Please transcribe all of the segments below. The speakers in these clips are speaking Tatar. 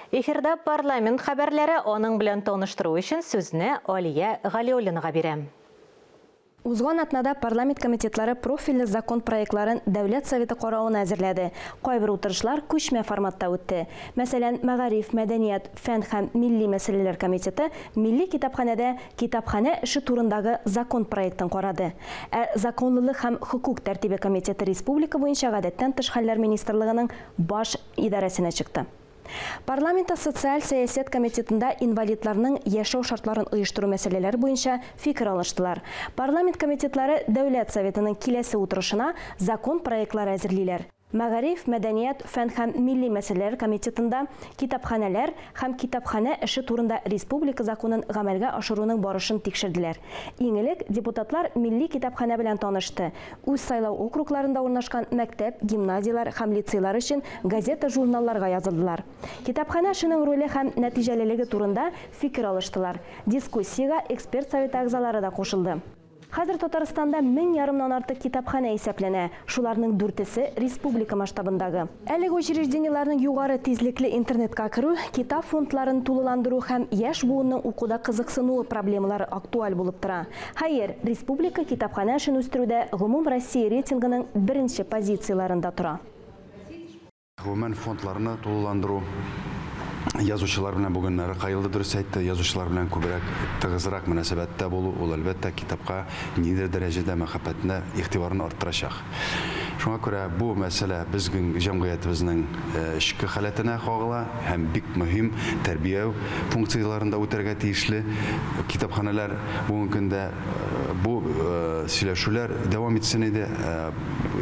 Эфирда парламент хабарлары оның белән таныштыру өчен сүзне Алия Галиуллинага бирәм. Узган атнада парламент комитетлары профильле закон проектларын Дәүләт Советы карауына әзерләде. Кайбер утырышлар күчмә форматта үтте. Мәсәлән, Мәгариф, Мәдәният, Фән һәм милли мәсьәләләр комитеты милли китапханәдә китапханә эше турындагы закон проектын карады. Законлылык һәм хукук тәртибе комитеты республика буенча гадәттән тыш хәлләр министрлыгының баш идарәсенә чыкты. Парламентта социаль сәясәт комитетында инвалидларның яшәү шартларын оештыру мәсьәләләре буенча фикер алыштылар. Парламент комитетлары Дәүләт Советының киләсе утырышына закон проектлары әзерлиләр. Мәгариф, Мәдәният, Фән һәм милли мәсьәләләр комитетында китапханәләр һәм китапханә эше турында республика законын гамәлгә ашыруның барышын тикшерделәр. Иң элек депутатлар милли китапханә белән танышты. Үз сайлау округларында урнашкан мәктәп, гимназиялар һәм лицейлар өчен газета, журналларга язылдылар. Китапханә эшенең роле һәм нәтиҗәлелеге турында фикер алыштылар. Дискуссиягә эксперт советы әгъзалары да кушылды. Хәзер Татарстанда 1000 артык китапханә исәпләнә. Шуларның 4-се республика масштабындагы. Әлеге учреждениеләрнең югары тизлекле интернетка керү, китап фондларын тулыландыру һәм яшь буынның укуда кызыксынуы проблемалары актуаль булып тора. Хәер, республика китапханә эшен үстерүдә гомум Россия рейтингының 1-нче позицияларында тора. Гомум фондларны тулыландыру язучылар белән бүген Рәкаилда дөрес әйтте, язучылар белән күбрәк тыгызрак мөнәсәбәттә булу, ул әлбәттә китапка ниндидер дәрәҗәдә мәхәббәтне, игътибарны арттырачак. Шуңа күрә бу мәсьәлә безнең җәмгыятебезнең эчке халәтенә кагыла һәм бик мөһим тәрбия функцияләрендә үтәргә тиешле. Китапханәләр бүгенге көндә бу сөйләшүләр дәвам итсен иде,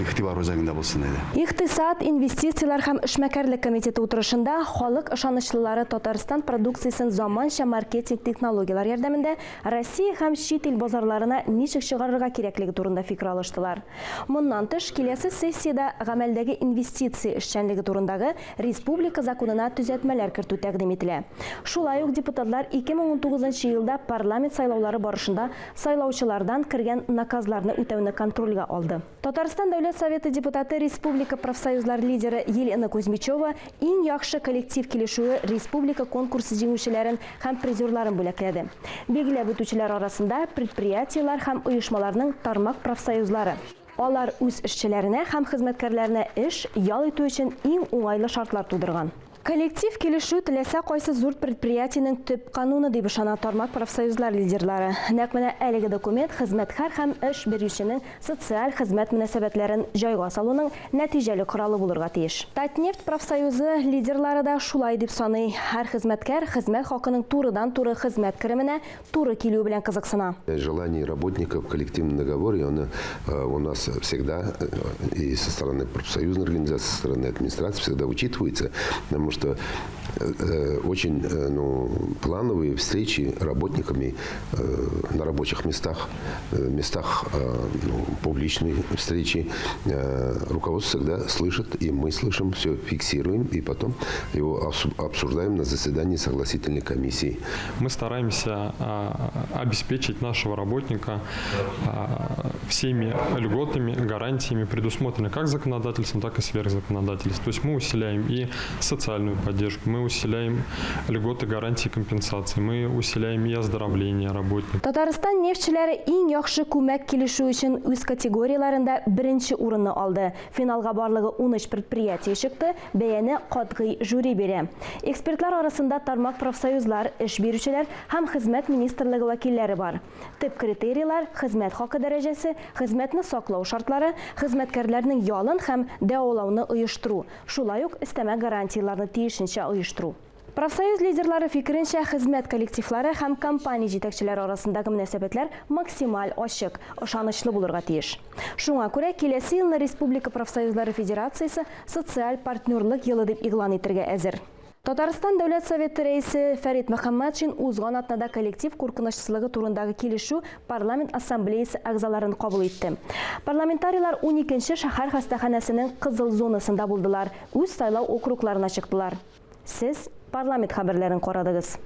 игътибар үзәгендә булсын иде. Икътисад, инвестициялар һәм эшмәкәрлек комитеты утырышында халык ышанычлылары Татарстан продукциясын заманча маркетинг технологиялар ярдәмендә Россия һәм чит ил базарларына ничек чыгарырга кирәклеге турында фикер алыштылар. Моннан тыш, киләсе сессиядә гамәлдәге инвестиция эшчәнлеге турындагы республика законына төзәтмәләр кертү тәкъдим ителә. Шулай ук депутатлар 2019 елда парламент сайлаулары барышында сайлаучылардан кергән наказларны үтәүне контрольгә алды. Татарстан Дәүләт Советы депутаты республика профсоюзлар лидеры Елена Кузьмичева иң яхшы коллектив килешүе республика конкурсы җиңүчеләрен һәм призерларын бүләкләде. Билгеләп үтүчеләр арасында предприятиелар һәм оешмаларның тармак профсоюзлары. Алар үз эшчеләренә һәм хезмәткәрләренә эш, ял итү өчен иң уңайлы шартлар тудырган. Коллектив килешү теләсә кайсы зур предприятиянең төп кануны дип ышана тармак профсоюзлар лидерлары. Нәкъ менә әлеге документ хезмәткәр һәм эш бирүченең социаль хезмәт мөнәсәбәтләрен җайга салуның нәтиҗәле коралы булырга тиеш. Татнефть профсоюзы лидерлары да шулай дип саный. Һәр хезмәткәр хезмәт хакының турыдан-туры хезмәт кеременә туры килү белән кызыксына. Желание работников в коллективном договоре, у нас всегда и со стороны профсоюзной организации, со стороны администрации всегда учитывается, потому что очень плановые встречи работниками на рабочих местах, публичные встречи. Руководство всегда слышит, и мы слышим, все фиксируем, и потом его обсуждаем на заседании согласительной комиссии. Мы стараемся обеспечить нашего работника всеми льготами, гарантиями, предусмотренными как законодательством, так и сверхзаконодательством. То есть мы усиляем и социальную поддержку, мы усиляем льготы, гарантии, компенсации, мы усиляем и оздоровление работников. Татарстан нефтчеләре иң яхшы күмәк килешү өчен үз категорияларында 1-нче урынны алды. Финалга барлыгы 13 предприятие чыкты, бәяне катгый жюри бирә. Экспертлар арасында тармак профсоюзлар, эш бирүчеләр һәм хезмәт министрлыгы вәкилләре бар. Төп критерийлар хезмәт хакы дәрәҗәсе, хезмәтне саклау шартлары, хезмәткәрләрнең ялын һәм дәвалауны оештыру. Шулай ук өстәмә гарантияларны тиешенчә оештыру. Профсоюз лидерлары фикеренчә, хезмәт коллективлары һәм компания җитәкчеләре арасындагы мөнәсәбәтләр максималь ачык, ышанычлы булырга тиеш. Шуңа күрә киләсе елны Республика профсоюзлары федерациясе социаль партнерлык елы дип игълан итәргә әзер. Татарстан Дәүләт Советы рәисе Фәрит Мөхәммәтшин узган атнада коллектив куркынычсызлыгы турындагы килешү парламент ассамблеясы әгъзаларын кабул итте. Парламентарийлар 12-нче шәһәр хастаханәсенең кызыл зонасында булдылар, үз сайлау округларына чыктылар. Сез парламент хәбәрләрен карадыгыз.